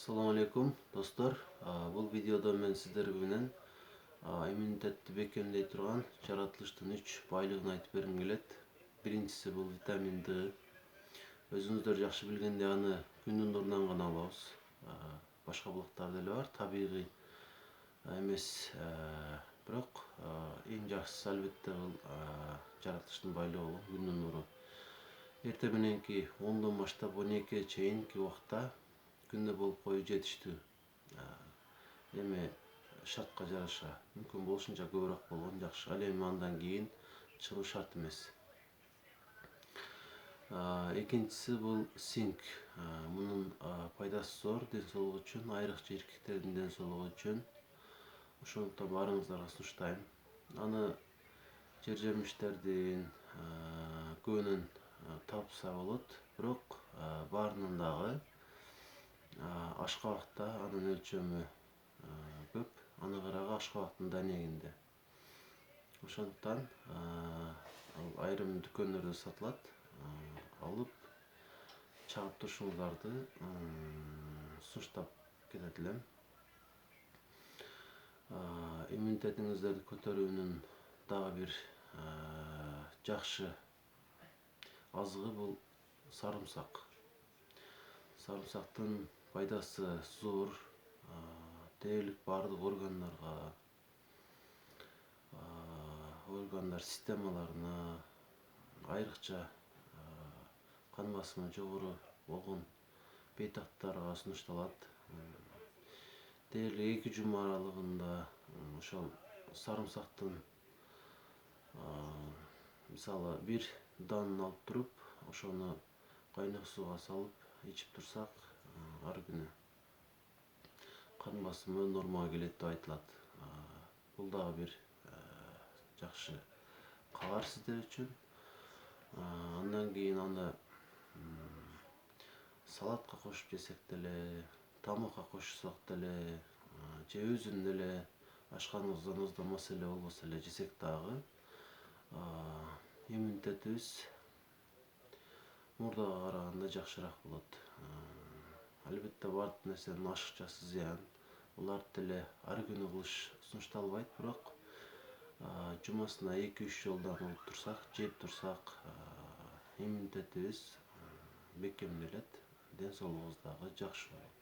Assalamu alaikum dostlar. Бұл видеода мен сіздер менен иммунитетти бекемдей турган жаратылыштын 3 байлыгын айтып бергим келет. Биринчиси бул витамин D. Өзүңүздөр жакшы билгендей аны күндүн нурунан гана алабыз. Башка булактар деле бар, табигый эмес. Бирок эң жакшысы албетте бул жаратылыштын байлыгы болот, күндүн нуру. Эртең мененки 10дон баштап 12-ге чейинки убакта күндө болуп коюу жетиштүү. Эми шартка жараша мүмкүн болушунча көбүрөөк болгон жакшы. Ал эми андан кийин чыгуу шарт эмес. Экинчиси бул синк. Мунун пайдасы зор ден соолук үчүн, айрыкча эркектердин ден соолугу үчүн. Ошондуктан баарыңыздарга сунуштайм. Аны жер-жемиштердин көбүнөн тапса болот, бирок баарынан дагы ашкабакта анын өлчөмү көп. Аны карагы ашкабактын да негинде. Ошондуктан айрым дүкөндөрдө сатылат. Алып чагып турушуңуздарды сунуштап кетет элем. Иммунитетиңиздерди көтөрүүнүн дагы бир жакшы азыгы бул сарымсак. Сарымсактын пайдасы зор. Дээрлик бардык органдар системаларына, айрыкча кан басымы жогору болгон бейтактарга сунушталат. Дээрлик 2 жума аралыгында ошол сарымсактын мисалы бир данын алып туруп, ошону кайнак сууга салып ичип турсак, ар күнү кан басымы нормага келет деп айтылат. Бул дагы бир жакшы кабар сиздер үчүн. Андан кийин аны салатка кошуп жесек деле, тамакка кошсок деле, же өзүн деле ашканыбызда маселе болбосо эле жесек дагы иммунитетибиз мурдага караганда жакшыраак болот. Албетте бардык нерсенин ашыкчасы зыян. Буларды деле ар күнү кылыш сунушталбайт, бирок жумасына 2-3 жолдон кылып турсак, жеп турсак, иммунитетибиз бекемделет, ден соолугубуз дагы жакшы болот.